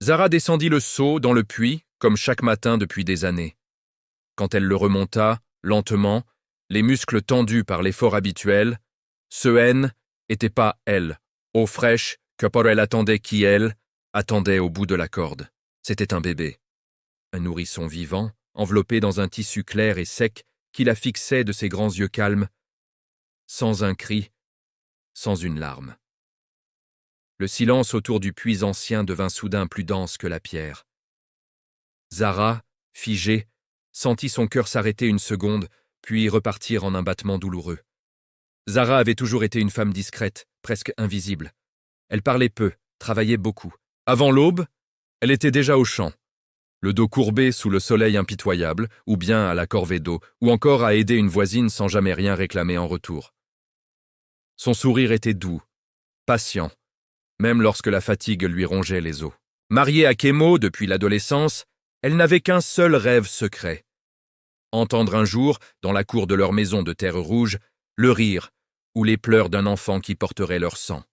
Zara descendit le seau dans le puits, comme chaque matin depuis des années. Quand elle le remonta, lentement, les muscles tendus par l'effort habituel, ce N était pas elle, eau fraîche que elle attendait qui, elle, attendait au bout de la corde. C'était un bébé. Un nourrisson vivant, enveloppé dans un tissu clair et sec qui la fixait de ses grands yeux calmes, sans un cri, sans une larme. Le silence autour du puits ancien devint soudain plus dense que la pierre. Zara, figée, sentit son cœur s'arrêter une seconde, puis repartir en un battement douloureux. Zara avait toujours été une femme discrète, presque invisible. Elle parlait peu, travaillait beaucoup. Avant l'aube, elle était déjà au champ, le dos courbé sous le soleil impitoyable, ou bien à la corvée d'eau, ou encore à aider une voisine sans jamais rien réclamer en retour. Son sourire était doux, patient, même lorsque la fatigue lui rongeait les os. Mariée à Kemo depuis l'adolescence, elle n'avait qu'un seul rêve secret. Entendre un jour, dans la cour de leur maison de terre rouge, le rire ou les pleurs d'un enfant qui porterait leur sang.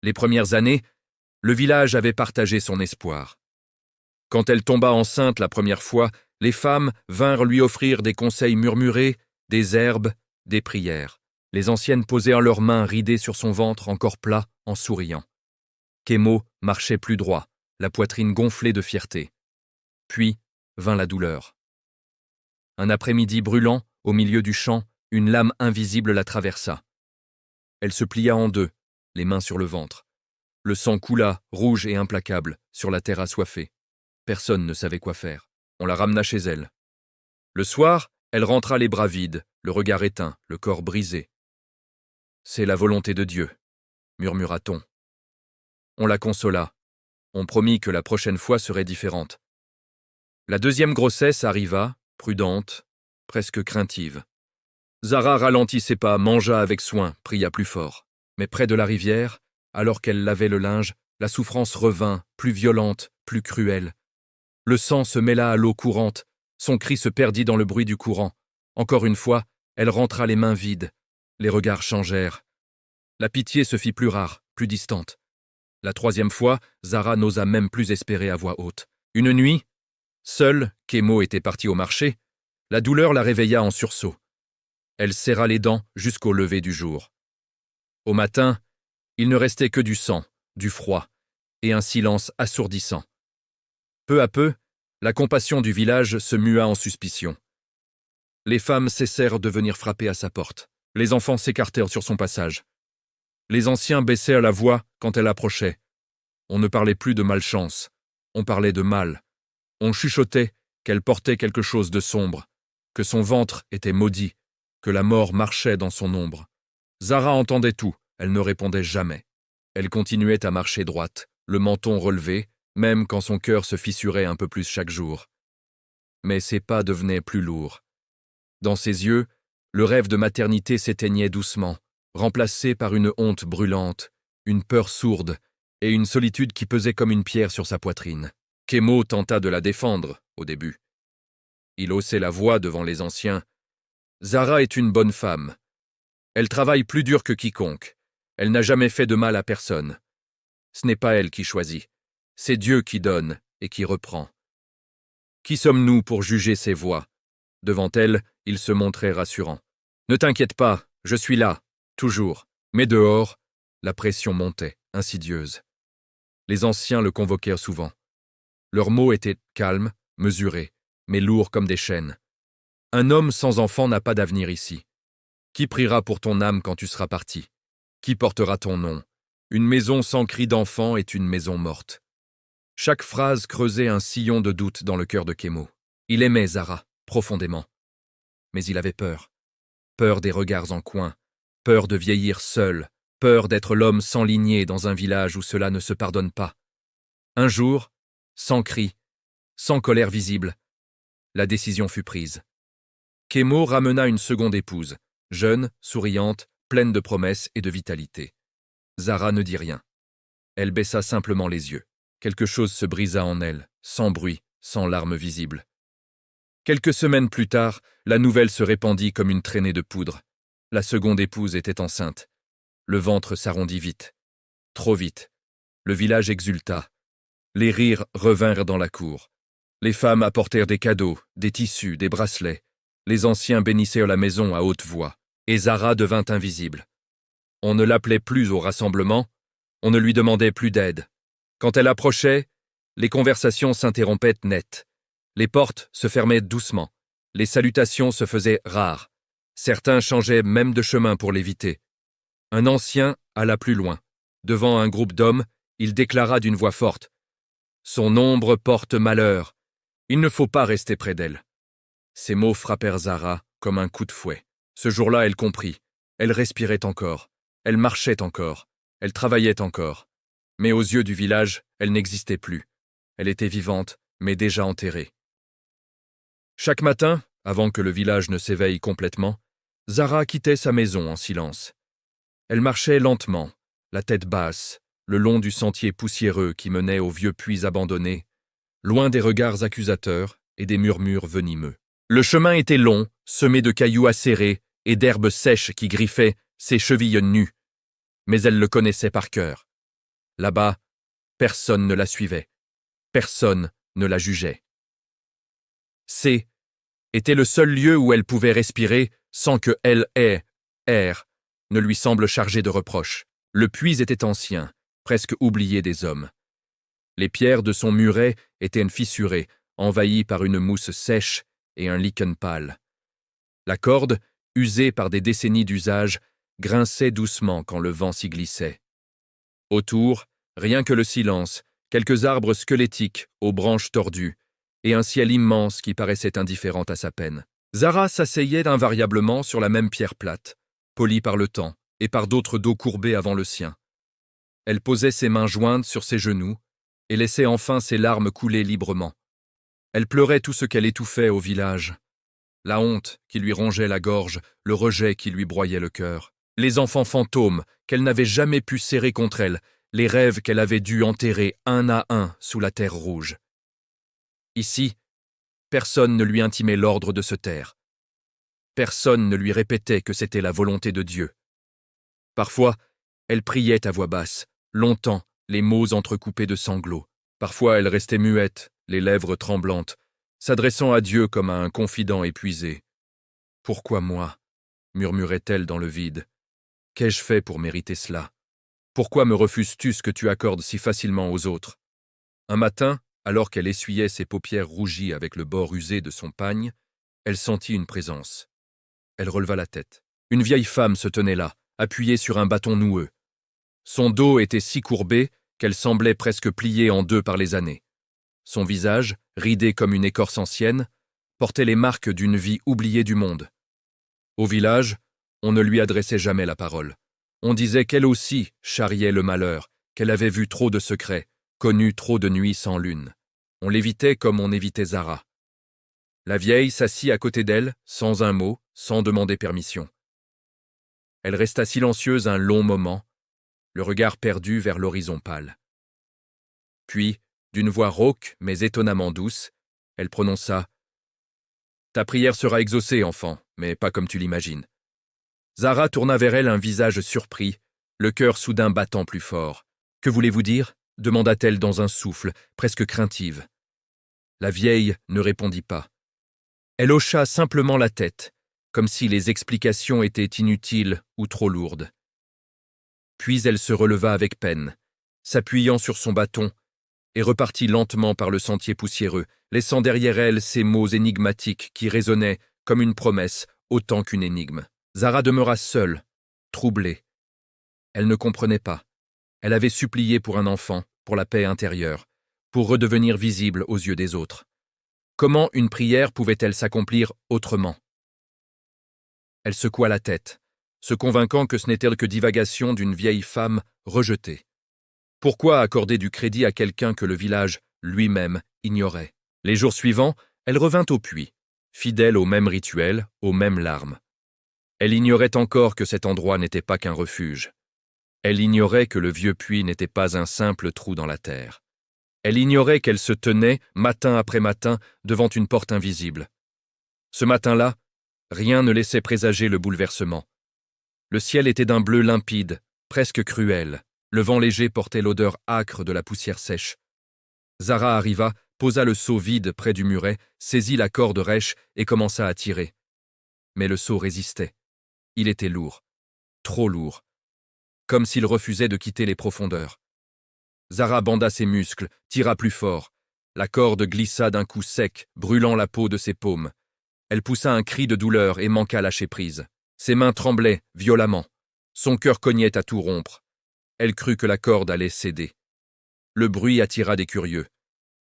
Les premières années, le village avait partagé son espoir. Quand elle tomba enceinte la première fois, les femmes vinrent lui offrir des conseils murmurés, des herbes, des prières. Les anciennes posèrent leurs mains ridées sur son ventre encore plat en souriant. Kemo marchait plus droit, la poitrine gonflée de fierté. Puis vint la douleur. Un après-midi brûlant, au milieu du champ, une lame invisible la traversa. Elle se plia en deux, les mains sur le ventre. Le sang coula, rouge et implacable, sur la terre assoiffée. Personne ne savait quoi faire. On la ramena chez elle. Le soir, elle rentra les bras vides, le regard éteint, le corps brisé. « C'est la volonté de Dieu », murmura-t-on. On la consola. On promit que la prochaine fois serait différente. La deuxième grossesse arriva, prudente, presque craintive. Zara ralentit ses pas, mangea avec soin, pria plus fort. Mais près de la rivière, alors qu'elle lavait le linge, la souffrance revint, plus violente, plus cruelle. Le sang se mêla à l'eau courante, son cri se perdit dans le bruit du courant. Encore une fois, elle rentra les mains vides. Les regards changèrent. La pitié se fit plus rare, plus distante. La troisième fois, Zara n'osa même plus espérer à voix haute. Une nuit, seule, Kemo était partie au marché, la douleur la réveilla en sursaut. Elle serra les dents jusqu'au lever du jour. Au matin, il ne restait que du sang, du froid, et un silence assourdissant. Peu à peu, la compassion du village se mua en suspicion. Les femmes cessèrent de venir frapper à sa porte. Les enfants s'écartèrent sur son passage. Les anciens baissèrent la voix quand elle approchait. On ne parlait plus de malchance, on parlait de mal. On chuchotait qu'elle portait quelque chose de sombre, que son ventre était maudit, que la mort marchait dans son ombre. Zara entendait tout, elle ne répondait jamais. Elle continuait à marcher droite, le menton relevé, même quand son cœur se fissurait un peu plus chaque jour. Mais ses pas devenaient plus lourds. Dans ses yeux, le rêve de maternité s'éteignait doucement, remplacé par une honte brûlante, une peur sourde et une solitude qui pesait comme une pierre sur sa poitrine. Kemo tenta de la défendre, au début. Il haussait la voix devant les anciens. « Zara est une bonne femme. Elle travaille plus dur que quiconque. Elle n'a jamais fait de mal à personne. Ce n'est pas elle qui choisit. C'est Dieu qui donne et qui reprend. Qui sommes-nous pour juger ses voies ?» Devant elle, il se montrait rassurant. « Ne t'inquiète pas, je suis là, toujours. » Mais dehors, la pression montait, insidieuse. Les anciens le convoquèrent souvent. Leurs mots étaient calmes, mesurés, mais lourds comme des chaînes. « Un homme sans enfant n'a pas d'avenir ici. Qui priera pour ton âme quand tu seras parti? Qui portera ton nom? Une maison sans cri d'enfant est une maison morte. » Chaque phrase creusait un sillon de doute dans le cœur de Kemo. Il aimait Zara, profondément. Mais il avait peur. Peur des regards en coin, peur de vieillir seul, peur d'être l'homme sans lignée dans un village où cela ne se pardonne pas. Un jour, sans cri, sans colère visible, la décision fut prise. Kemo ramena une seconde épouse, jeune, souriante, pleine de promesses et de vitalité. Zara ne dit rien. Elle baissa simplement les yeux. Quelque chose se brisa en elle, sans bruit, sans larmes visibles. Quelques semaines plus tard, la nouvelle se répandit comme une traînée de poudre. La seconde épouse était enceinte. Le ventre s'arrondit vite. Trop vite. Le village exulta. Les rires revinrent dans la cour. Les femmes apportèrent des cadeaux, des tissus, des bracelets. Les anciens bénissaient la maison à haute voix, et Zara devint invisible. On ne l'appelait plus au rassemblement, on ne lui demandait plus d'aide. Quand elle approchait, les conversations s'interrompaient net. Les portes se fermaient doucement. Les salutations se faisaient rares. Certains changeaient même de chemin pour l'éviter. Un ancien alla plus loin. Devant un groupe d'hommes, il déclara d'une voix forte « Son ombre porte malheur. Il ne faut pas rester près d'elle. » Ces mots frappèrent Zara comme un coup de fouet. Ce jour-là, elle comprit. Elle respirait encore. Elle marchait encore. Elle travaillait encore. Mais aux yeux du village, elle n'existait plus. Elle était vivante, mais déjà enterrée. Chaque matin, avant que le village ne s'éveille complètement, Zara quittait sa maison en silence. Elle marchait lentement, la tête basse, le long du sentier poussiéreux qui menait au vieux puits abandonné, loin des regards accusateurs et des murmures venimeux. Le chemin était long, semé de cailloux acérés et d'herbes sèches qui griffaient ses chevilles nues, mais elle le connaissait par cœur. Là-bas, personne ne la suivait, personne ne la jugeait. C était le seul lieu où elle pouvait respirer sans que elle ait, air, ne lui semble chargé de reproches. Le puits était ancien, presque oublié des hommes. Les pierres de son muret étaient fissurées, envahies par une mousse sèche et un lichen pâle. La corde, usée par des décennies d'usage, grinçait doucement quand le vent s'y glissait. Autour, rien que le silence, quelques arbres squelettiques aux branches tordues, et un ciel immense qui paraissait indifférent à sa peine. Zara s'asseyait invariablement sur la même pierre plate, polie par le temps et par d'autres dos courbés avant le sien. Elle posait ses mains jointes sur ses genoux et laissait enfin ses larmes couler librement. Elle pleurait tout ce qu'elle étouffait au village. La honte qui lui rongeait la gorge, le rejet qui lui broyait le cœur. Les enfants fantômes qu'elle n'avait jamais pu serrer contre elle, les rêves qu'elle avait dû enterrer un à un sous la terre rouge. Ici, personne ne lui intimait l'ordre de se taire. Personne ne lui répétait que c'était la volonté de Dieu. Parfois, elle priait à voix basse, longtemps, les mots entrecoupés de sanglots. Parfois, elle restait muette, les lèvres tremblantes, s'adressant à Dieu comme à un confident épuisé. « Pourquoi moi ?» murmurait-elle dans le vide. « Qu'ai-je fait pour mériter cela? Pourquoi me refuses-tu ce que tu accordes si facilement aux autres ?» Un matin, alors qu'elle essuyait ses paupières rougies avec le bord usé de son pagne, elle sentit une présence. Elle releva la tête. Une vieille femme se tenait là, appuyée sur un bâton noueux. Son dos était si courbé qu'elle semblait presque pliée en deux par les années. Son visage, ridé comme une écorce ancienne, portait les marques d'une vie oubliée du monde. Au village, on ne lui adressait jamais la parole. On disait qu'elle aussi charriait le malheur, qu'elle avait vu trop de secrets, connu trop de nuits sans lune. On l'évitait comme on évitait Zara. La vieille s'assit à côté d'elle, sans un mot, sans demander permission. Elle resta silencieuse un long moment, le regard perdu vers l'horizon pâle. Puis, d'une voix rauque mais étonnamment douce, elle prononça « Ta prière sera exaucée, enfant, mais pas comme tu l'imagines. » Zara tourna vers elle un visage surpris, le cœur soudain battant plus fort. « Que voulez-vous dire ?» demanda-t-elle dans un souffle, presque craintive. La vieille ne répondit pas. Elle hocha simplement la tête, comme si les explications étaient inutiles ou trop lourdes. Puis elle se releva avec peine, s'appuyant sur son bâton, et repartit lentement par le sentier poussiéreux, laissant derrière elle ces mots énigmatiques qui résonnaient comme une promesse autant qu'une énigme. Zara demeura seule, troublée. Elle ne comprenait pas. Elle avait supplié pour un enfant, pour la paix intérieure, pour redevenir visible aux yeux des autres. Comment une prière pouvait-elle s'accomplir autrement? Elle secoua la tête, se convainquant que ce n'était que divagation d'une vieille femme rejetée. Pourquoi accorder du crédit à quelqu'un que le village lui-même ignorait? Les jours suivants, elle revint au puits, fidèle au même rituel, aux mêmes larmes. Elle ignorait encore que cet endroit n'était pas qu'un refuge. Elle ignorait que le vieux puits n'était pas un simple trou dans la terre. Elle ignorait qu'elle se tenait, matin après matin, devant une porte invisible. Ce matin-là, rien ne laissait présager le bouleversement. Le ciel était d'un bleu limpide, presque cruel. Le vent léger portait l'odeur âcre de la poussière sèche. Zara arriva, posa le seau vide près du muret, saisit la corde rêche et commença à tirer. Mais le seau résistait. Il était lourd. Trop lourd. Comme s'il refusait de quitter les profondeurs. Zara banda ses muscles, tira plus fort. La corde glissa d'un coup sec, brûlant la peau de ses paumes. Elle poussa un cri de douleur et manqua lâcher prise. Ses mains tremblaient, violemment. Son cœur cognait à tout rompre. Elle crut que la corde allait céder. Le bruit attira des curieux.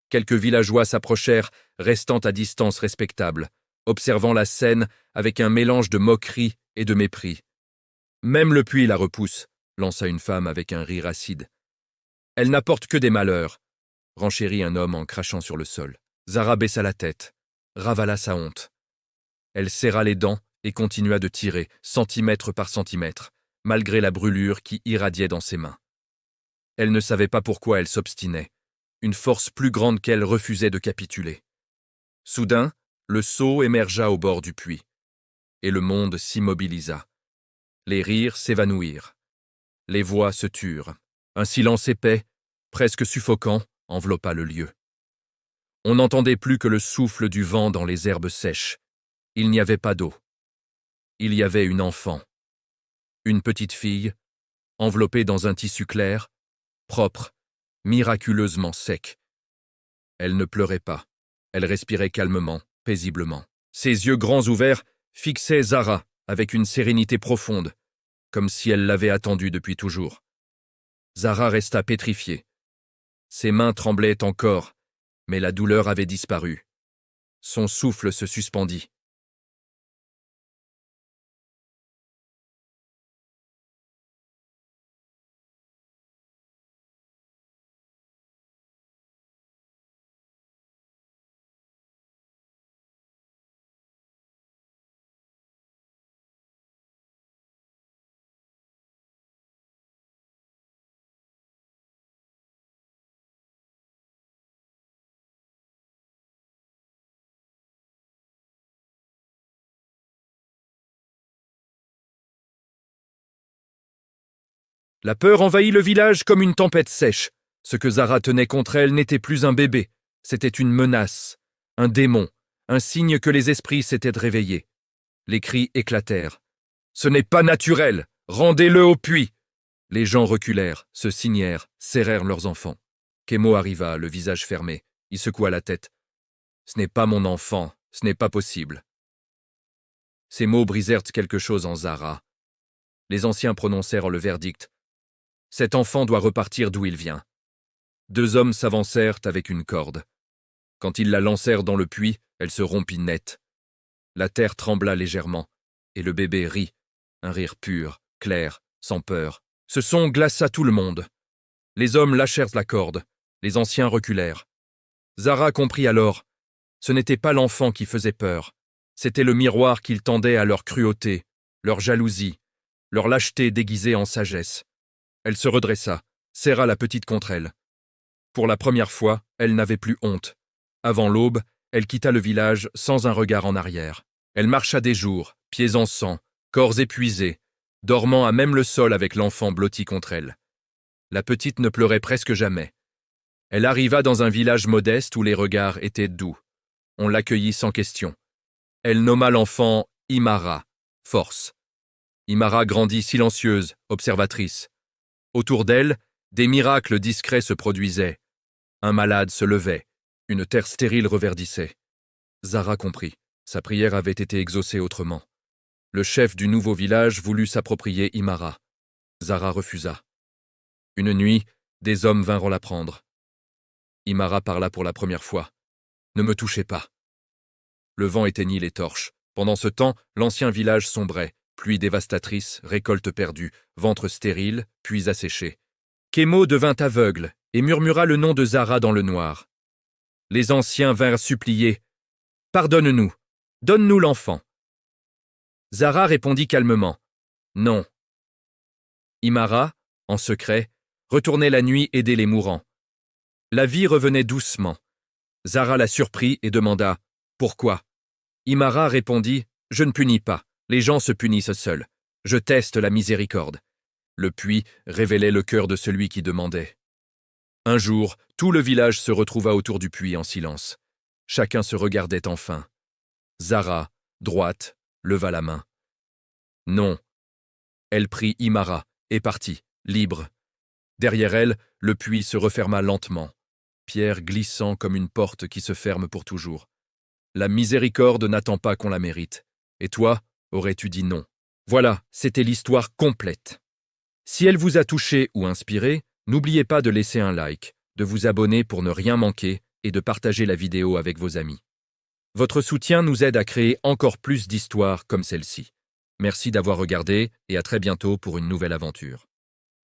Quelques villageois s'approchèrent, restant à distance respectable, observant la scène avec un mélange de moquerie et de mépris. « Même le puits la repousse », lança une femme avec un rire acide. « Elle n'apporte que des malheurs », renchérit un homme en crachant sur le sol. Zara baissa la tête, ravala sa honte. Elle serra les dents et continua de tirer, centimètre par centimètre, malgré la brûlure qui irradiait dans ses mains. Elle ne savait pas pourquoi elle s'obstinait. Une force plus grande qu'elle refusait de capituler. Soudain, le seau émergea au bord du puits, et le monde s'immobilisa. Les rires s'évanouirent. Les voix se turent. Un silence épais, presque suffocant, enveloppa le lieu. On n'entendait plus que le souffle du vent dans les herbes sèches. Il n'y avait pas d'eau. Il y avait une enfant. Une petite fille, enveloppée dans un tissu clair, propre, miraculeusement sec. Elle ne pleurait pas. Elle respirait calmement, paisiblement. Ses yeux grands ouverts fixaient Zara avec une sérénité profonde, comme si elle l'avait attendue depuis toujours. Zara resta pétrifiée. Ses mains tremblaient encore, mais la douleur avait disparu. Son souffle se suspendit. La peur envahit le village comme une tempête sèche. Ce que Zara tenait contre elle n'était plus un bébé, c'était une menace, un démon, un signe que les esprits s'étaient réveillés. Les cris éclatèrent. « Ce n'est pas naturel! Rendez-le au puits !» Les gens reculèrent, se signèrent, serrèrent leurs enfants. Kemo arriva, le visage fermé. Il secoua la tête. « Ce n'est pas mon enfant, ce n'est pas possible. » Ces mots brisèrent quelque chose en Zara. Les anciens prononcèrent le verdict. Cet enfant doit repartir d'où il vient. Deux hommes s'avancèrent avec une corde. Quand ils la lancèrent dans le puits, elle se rompit net. La terre trembla légèrement, et le bébé rit, un rire pur, clair, sans peur. Ce son glaça tout le monde. Les hommes lâchèrent la corde, les anciens reculèrent. Zara comprit alors, ce n'était pas l'enfant qui faisait peur, c'était le miroir qu'ils tendaient à leur cruauté, leur jalousie, leur lâcheté déguisée en sagesse. Elle se redressa, serra la petite contre elle. Pour la première fois, elle n'avait plus honte. Avant l'aube, elle quitta le village sans un regard en arrière. Elle marcha des jours, pieds en sang, corps épuisés, dormant à même le sol avec l'enfant blotti contre elle. La petite ne pleurait presque jamais. Elle arriva dans un village modeste où les regards étaient doux. On l'accueillit sans question. Elle nomma l'enfant Imara, force. Imara grandit silencieuse, observatrice. Autour d'elle, des miracles discrets se produisaient. Un malade se levait, une terre stérile reverdissait. Zara comprit, sa prière avait été exaucée autrement. Le chef du nouveau village voulut s'approprier Imara. Zara refusa. Une nuit, des hommes vinrent la prendre. Imara parla pour la première fois. « Ne me touchez pas. » Le vent éteignit les torches. Pendant ce temps, l'ancien village sombrait. Pluie dévastatrice, récolte perdue, ventre stérile, puis asséché. Kemo devint aveugle et murmura le nom de Zara dans le noir. Les anciens vinrent supplier. « Pardonne-nous, donne-nous l'enfant. » Zara répondit calmement. « Non. » Imara, en secret, retournait la nuit aider les mourants. La vie revenait doucement. Zara la surprit et demanda « Pourquoi ?» Imara répondit « Je ne punis pas. Les gens se punissent seuls. Je teste la miséricorde. » Le puits révélait le cœur de celui qui demandait. Un jour, tout le village se retrouva autour du puits en silence. Chacun se regardait enfin. Zara, droite, leva la main. Non. Elle prit Imara et partit, libre. Derrière elle, le puits se referma lentement, pierre glissant comme une porte qui se ferme pour toujours. La miséricorde n'attend pas qu'on la mérite. Et toi, aurais-tu dit non? Voilà, c'était l'histoire complète. Si elle vous a touché ou inspiré, n'oubliez pas de laisser un like, de vous abonner pour ne rien manquer et de partager la vidéo avec vos amis. Votre soutien nous aide à créer encore plus d'histoires comme celle-ci. Merci d'avoir regardé et à très bientôt pour une nouvelle aventure.